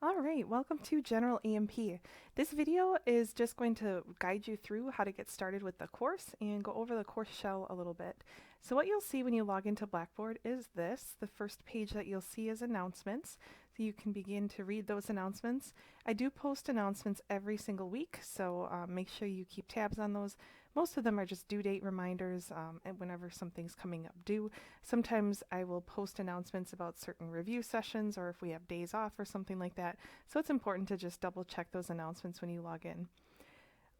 All right, welcome to General A&P. This video is just going to guide you through how to get started with the course and go over the course shell a little bit. So what you'll see when you log into Blackboard is this. The first page that you'll see is announcements. So you can begin to read those announcements. I do post announcements every single week, so make sure you keep tabs on those. Most of them are just due date reminders and whenever something's coming up due. Sometimes I will post announcements about certain review sessions or if we have days off or something like that. So it's important to just double check those announcements when you log in.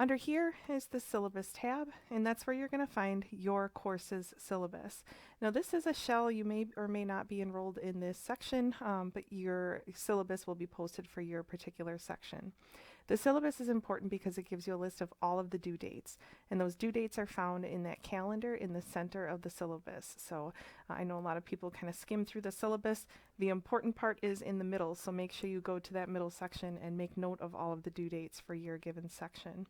Under here is the syllabus tab, and that's where you're going to find your course's syllabus. Now this is a shell. You may or may not be enrolled in this section, but your syllabus will be posted for your particular section. The syllabus is important because it gives you a list of all of the due dates, and those due dates are found in that calendar in the center of the syllabus. So I know a lot of people kind of skim through the syllabus. The important part is in the middle, so make sure you go to that middle section and make note of all of the due dates for your given section.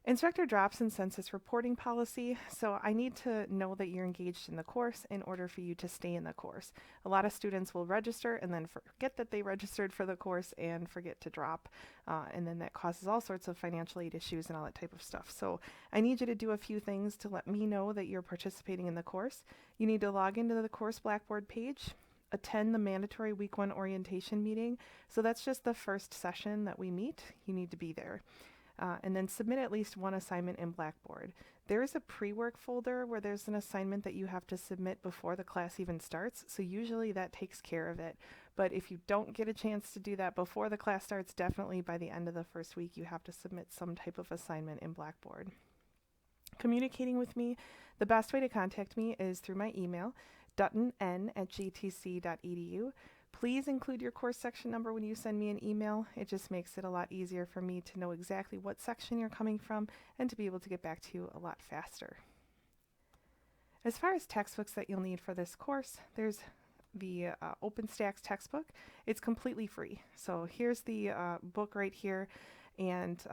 Instructor drops and census reporting policy. So I need to know that you're engaged in the course in order for you to stay in the course. A lot of students will register and then forget that they registered for the course and forget to drop. And then that causes all sorts of financial aid issues and all that type of stuff. So I need you to do a few things to let me know that you're participating in the course. You need to log into the course Blackboard page, attend the mandatory week 1 orientation meeting. So that's just the first session that we meet. You need to be there. And then submit at least one assignment in Blackboard. There is a pre-work folder where there's an assignment that you have to submit before the class even starts, so usually that takes care of it. But if you don't get a chance to do that before the class starts, definitely by the end of the first week you have to submit some type of assignment in Blackboard. Communicating with me, the best way to contact me is through my email, dutton@gtc.edu. Please include your course section number when you send me an email. It just makes it a lot easier for me to know exactly what section you're coming from and to be able to get back to you a lot faster. As far as textbooks that you'll need for this course, there's the OpenStax textbook. It's completely free. So here's the book right here, and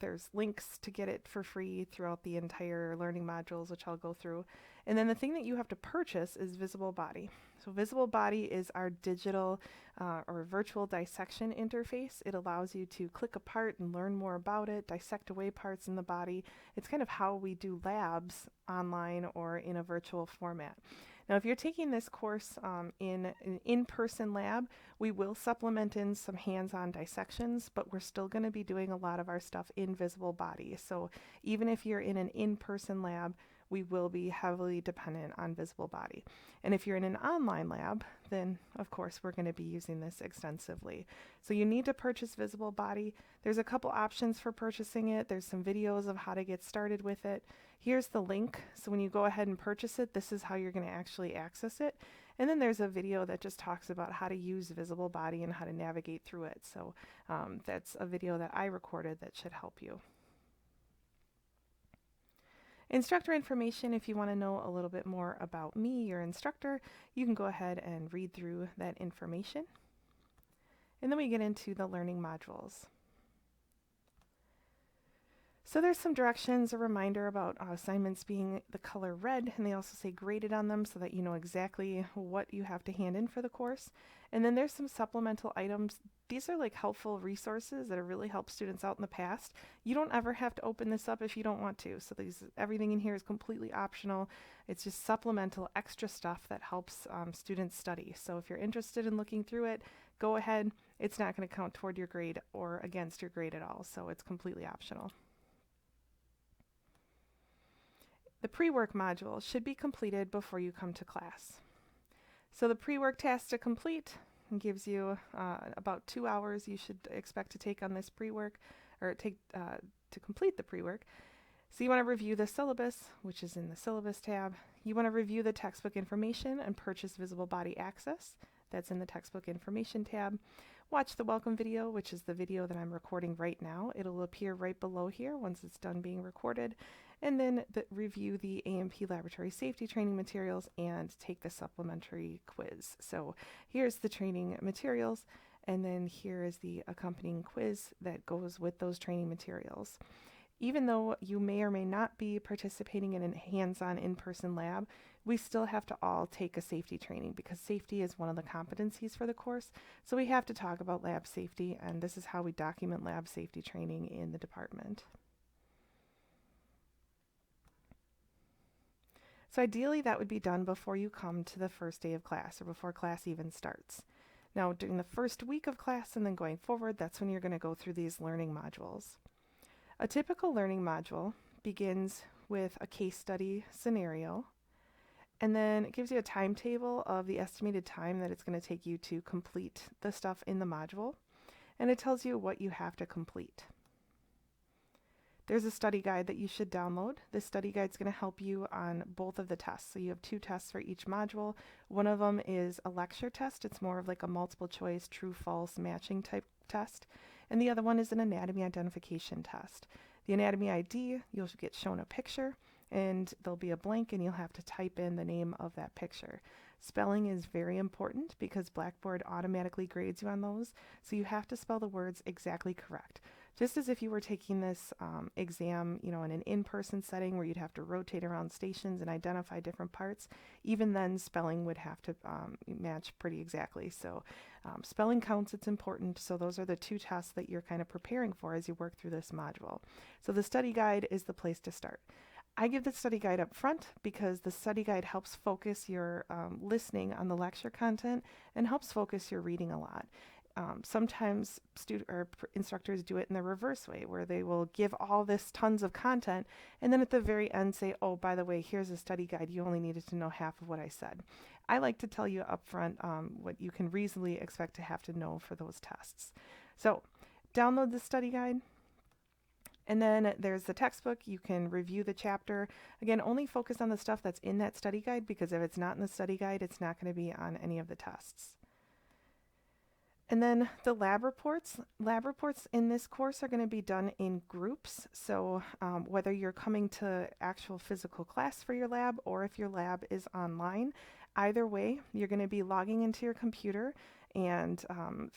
there's links to get it for free throughout the entire learning modules, which I'll go through. And then the thing that you have to purchase is Visible Body. So Visible Body is our digital or virtual dissection interface. It allows you to click a part and learn more about it, dissect away parts in the body. It's kind of how we do labs online or in a virtual format. Now, if you're taking this course in an in-person lab, we will supplement in some hands-on dissections, but we're still going to be doing a lot of our stuff in Visible Body. So even if you're in an in-person lab, we will be heavily dependent on Visible Body. And if you're in an online lab, then of course we're going to be using this extensively. So you need to purchase Visible Body. There's a couple options for purchasing it. There's some videos of how to get started with it. Here's the link. So when you go ahead and purchase it, this is how you're going to actually access it. And then there's a video that just talks about how to use Visible Body and how to navigate through it. So that's a video that I recorded that should help you. Instructor information, if you want to know a little bit more about me, your instructor, you can go ahead and read through that information. And then we get into the learning modules. So there's some directions, a reminder about assignments being the color red, and they also say graded on them so that you know exactly what you have to hand in for the course. And then there's some supplemental items. These are like helpful resources that have really helped students out in the past. You don't ever have to open this up if you don't want to. So everything in here is completely optional. It's just supplemental extra stuff that helps students study. So if you're interested in looking through it, go ahead. It's not going to count toward your grade or against your grade at all, so it's completely optional. The pre-work module should be completed before you come to class. So the pre-work task to complete gives you about 2 hours you should expect to take on this pre-work, or to complete the pre-work. So you want to review the syllabus, which is in the syllabus tab. You want to review the textbook information and purchase Visible Body access. That's in the textbook information tab. Watch the welcome video, which is the video that I'm recording right now. It'll appear right below here once it's done being recorded. And then review the A&P laboratory safety training materials and take the supplementary quiz. So here's the training materials, and then here is the accompanying quiz that goes with those training materials. Even though you may or may not be participating in a hands-on in-person lab, we still have to all take a safety training because safety is one of the competencies for the course. So we have to talk about lab safety, and this is how we document lab safety training in the department. So ideally that would be done before you come to the first day of class or before class even starts. Now during the first week of class and then going forward, that's when you're going to go through these learning modules. A typical learning module begins with a case study scenario, and then it gives you a timetable of the estimated time that it's going to take you to complete the stuff in the module, and it tells you what you have to complete. There's a study guide that you should download. This study guide is going to help you on both of the tests. So you have 2 tests for each module. One of them is a lecture test. It's more of like a multiple choice, true, false matching type test. And the other one is an anatomy identification test. The anatomy ID, you'll get shown a picture, and there'll be a blank, and you'll have to type in the name of that picture. Spelling is very important because Blackboard automatically grades you on those, so you have to spell the words exactly correct. Just as if you were taking this exam, in an in-person setting where you'd have to rotate around stations and identify different parts, even then spelling would have to match pretty exactly. So spelling counts, it's important. So those are the 2 tests that you're kind of preparing for as you work through this module. So the study guide is the place to start. I give the study guide up front because the study guide helps focus your listening on the lecture content and helps focus your reading a lot. Sometimes instructors do it in the reverse way, where they will give all this tons of content and then at the very end say, oh, by the way, here's a study guide. You only needed to know half of what I said. I like to tell you up front what you can reasonably expect to have to know for those tests. So download the study guide. And then there's the textbook. You can review the chapter. Again, only focus on the stuff that's in that study guide, because if it's not in the study guide, it's not going to be on any of the tests. And then the lab reports. Lab reports in this course are going to be done in groups. So whether you're coming to actual physical class for your lab or if your lab is online, either way, you're going to be logging into your computer, and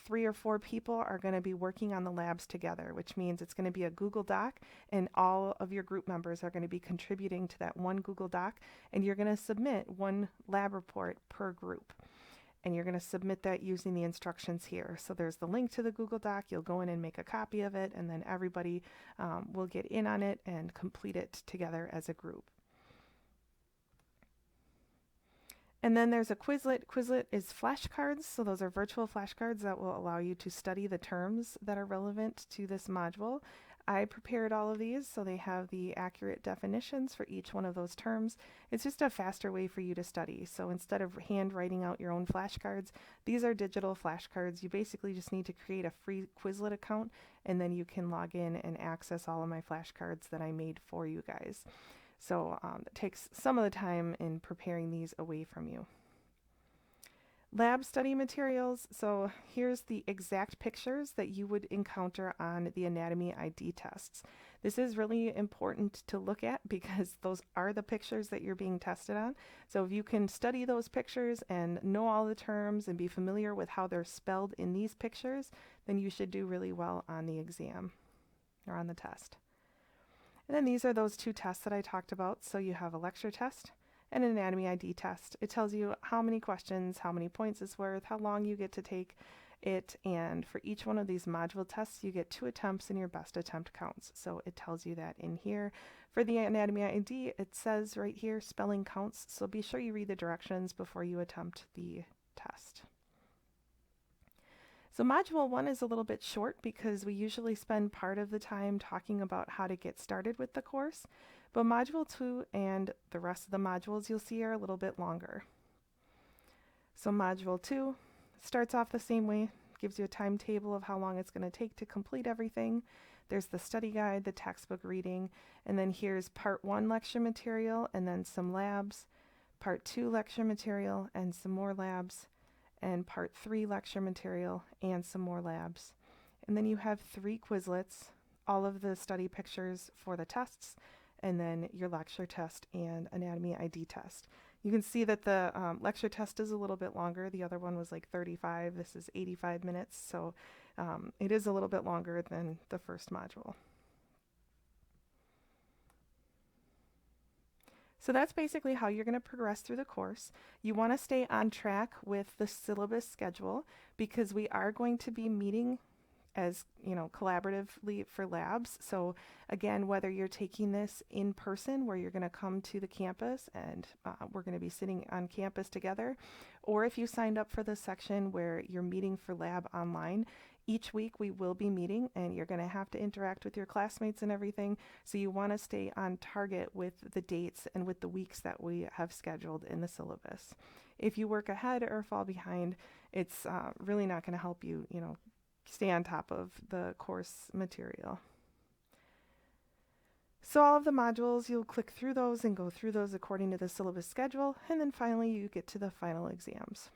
3 or 4 people are going to be working on the labs together, which means it's going to be a Google Doc, and all of your group members are going to be contributing to that one Google Doc, and you're going to submit one lab report per group. And you're going to submit that using the instructions here. So there's the link to the Google Doc. You'll go in and make a copy of it, and then everybody will get in on it and complete it together as a group. And then there's a Quizlet. Quizlet is flashcards. So those are virtual flashcards that will allow you to study the terms that are relevant to this module. I prepared all of these so they have the accurate definitions for each one of those terms. It's just a faster way for you to study. So instead of hand writing out your own flashcards, these are digital flashcards. You basically just need to create a free Quizlet account, and then you can log in and access all of my flashcards that I made for you guys. So it takes some of the time in preparing these away from you. Lab study materials. So here's the exact pictures that you would encounter on the anatomy ID tests. This is really important to look at because those are the pictures that you're being tested on. So if you can study those pictures and know all the terms and be familiar with how they're spelled in these pictures, then you should do really well on the exam or on the test. And then these are those 2 tests that I talked about. So you have a lecture test and an anatomy ID test. It tells you how many questions, how many points it's worth, how long you get to take it, and for each one of these module tests you get 2 attempts and your best attempt counts. So it tells you that in here. For the anatomy ID, it says right here spelling counts, so be sure you read the directions before you attempt the test. So module 1 is a little bit short because we usually spend part of the time talking about how to get started with the course. But module 2 and the rest of the modules you'll see are a little bit longer. So module 2 starts off the same way, gives you a timetable of how long it's going to take to complete everything. There's the study guide, the textbook reading, and then here's part 1 lecture material and then some labs, part 2 lecture material and some more labs, and part 3 lecture material and some more labs. And then you have 3 Quizlets, all of the study pictures for the tests, and then your lecture test and anatomy ID test. You can see that the lecture test is a little bit longer. The other one was like 35. This is 85 minutes, so it is a little bit longer than the first module. So that's basically how you're going to progress through the course. You want to stay on track with the syllabus schedule because we are going to be meeting as collaboratively for labs. So again, whether you're taking this in person where you're going to come to the campus and we're going to be sitting on campus together, or if you signed up for the section where you're meeting for lab online, each week we will be meeting and you're going to have to interact with your classmates and everything. So you want to stay on target with the dates and with the weeks that we have scheduled in the syllabus. If you work ahead or fall behind, it's really not going to help you, stay on top of the course material. So all of the modules, you'll click through those and go through those according to the syllabus schedule, and then finally you get to the final exams.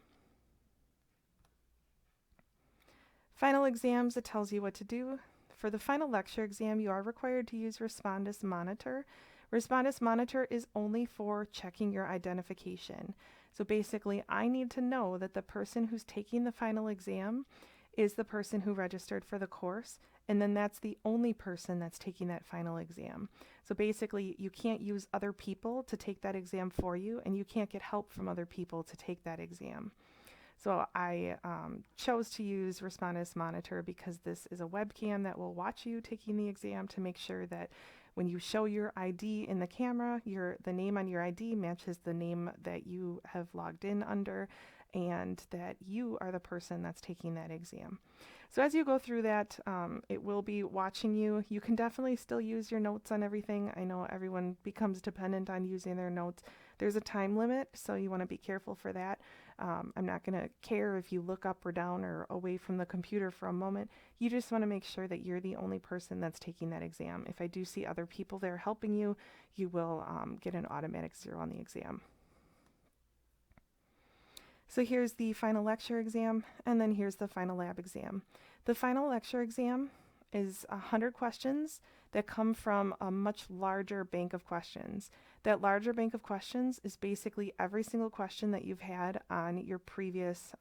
Final exams, it tells you what to do. For the final lecture exam, you are required to use Respondus Monitor. Respondus Monitor is only for checking your identification. So basically, I need to know that the person who's taking the final exam is the person who registered for the course, and then that's the only person that's taking that final exam. So basically, you can't use other people to take that exam for you, and you can't get help from other people to take that exam. So I chose to use Respondus Monitor because this is a webcam that will watch you taking the exam to make sure that when you show your ID in the camera, the name on your ID matches the name that you have logged in under, and that you are the person that's taking that exam. So as you go through that, it will be watching you. You can definitely still use your notes on everything. I know everyone becomes dependent on using their notes. There's a time limit, so you want to be careful for that. I'm not going to care if you look up or down or away from the computer for a moment. You just want to make sure that you're the only person that's taking that exam. If I do see other people there helping you, you will get an automatic 0 on the exam. So here's the final lecture exam, and then here's the final lab exam. The final lecture exam is 100 questions that come from a much larger bank of questions. That larger bank of questions is basically every single question that you've had on your previous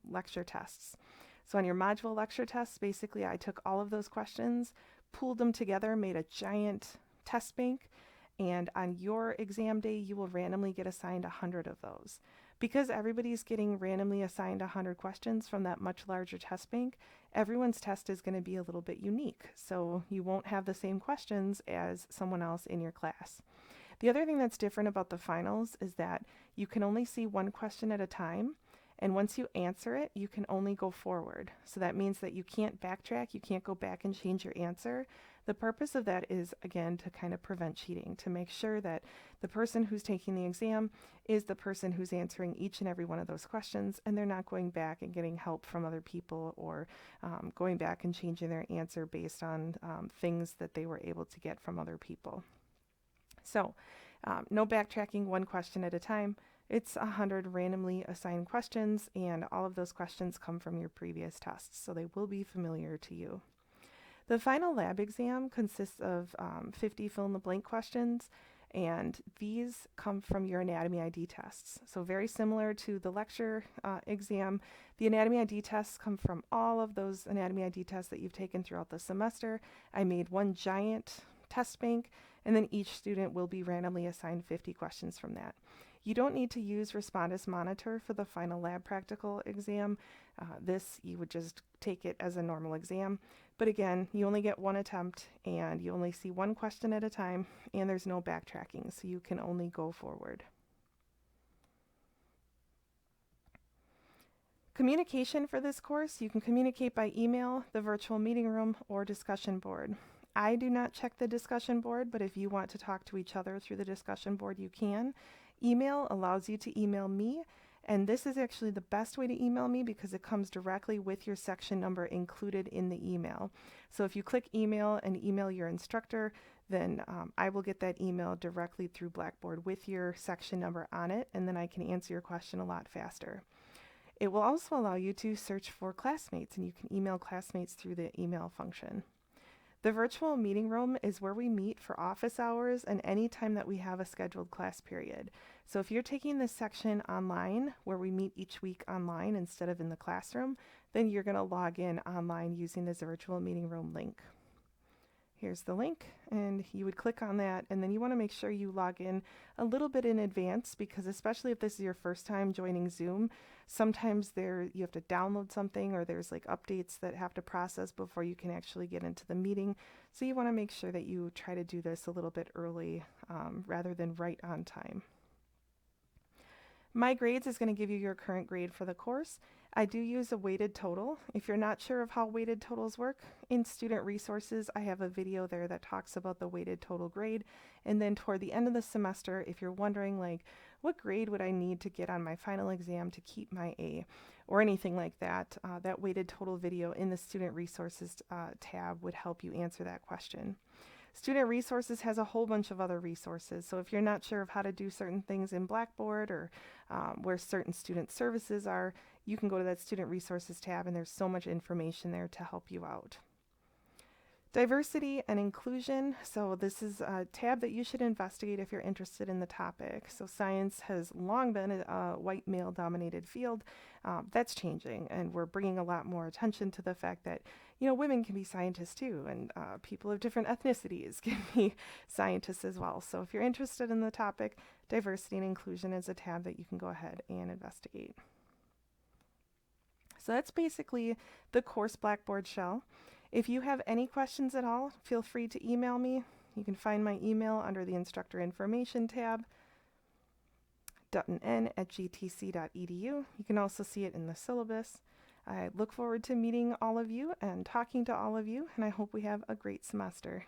lecture tests. So on your module lecture tests, basically I took all of those questions, pooled them together, made a giant test bank, and on your exam day, you will randomly get assigned 100 of those. Because everybody's getting randomly assigned 100 questions from that much larger test bank, everyone's test is going to be a little bit unique. So you won't have the same questions as someone else in your class. The other thing that's different about the finals is that you can only see one question at a time. And once you answer it, you can only go forward. So that means that you can't backtrack, you can't go back and change your answer. The purpose of that is, again, to kind of prevent cheating, to make sure that the person who's taking the exam is the person who's answering each and every one of those questions, and they're not going back and getting help from other people or going back and changing their answer based on things that they were able to get from other people. So no backtracking, one question at a time. It's 100 randomly assigned questions, and all of those questions come from your previous tests, so they will be familiar to you. The final lab exam consists of 50 fill-in-the-blank questions, and these come from your anatomy ID tests. So very similar to the lecture exam, the anatomy ID tests come from all of those anatomy ID tests that you've taken throughout the semester. I made one giant test bank, and then each student will be randomly assigned 50 questions from that. You don't need to use Respondus Monitor for the final lab practical exam. You would just take it as a normal exam. But again, you only get one attempt, and you only see one question at a time, and there's no backtracking, so you can only go forward. Communication for this course, you can communicate by email, the virtual meeting room, or discussion board. I do not check the discussion board, but if you want to talk to each other through the discussion board, you can. Email allows you to email me, and this is actually the best way to email me because it comes directly with your section number included in the email. So if you click email and email your instructor, then I will get that email directly through Blackboard with your section number on it, and then I can answer your question a lot faster. It will also allow you to search for classmates, and you can email classmates through the email function. The virtual meeting room is where we meet for office hours and any time that we have a scheduled class period. So if you're taking this section online, where we meet each week online instead of in the classroom, then you're going to log in online using this virtual meeting room link. Here's the link, and you would click on that, and then you want to make sure you log in a little bit in advance, because especially if this is your first time joining Zoom, sometimes you have to download something, or there's like updates that have to process before you can actually get into the meeting. So you want to make sure that you try to do this a little bit early rather than right on time. My Grades is going to give you your current grade for the course. I do use a weighted total. If you're not sure of how weighted totals work, in Student Resources, I have a video there that talks about the weighted total grade. And then toward the end of the semester, if you're wondering like, what grade would I need to get on my final exam to keep my A, or anything like that, that weighted total video in the Student Resources tab would help you answer that question. Student Resources has a whole bunch of other resources, so if you're not sure of how to do certain things in Blackboard, or where certain student services are, you can go to that Student Resources tab, and there's so much information there to help you out. Diversity and inclusion. So this is a tab that you should investigate if you're interested in the topic. So science has long been a white male-dominated field. That's changing, and we're bringing a lot more attention to the fact that women can be scientists too, and people of different ethnicities can be scientists as well. So if you're interested in the topic, diversity and inclusion is a tab that you can go ahead and investigate. So that's basically the course Blackboard shell. If you have any questions at all, feel free to email me. You can find my email under the Instructor Information tab, dutton@gtc.edu. You can also see it in the syllabus. I look forward to meeting all of you and talking to all of you, and I hope we have a great semester.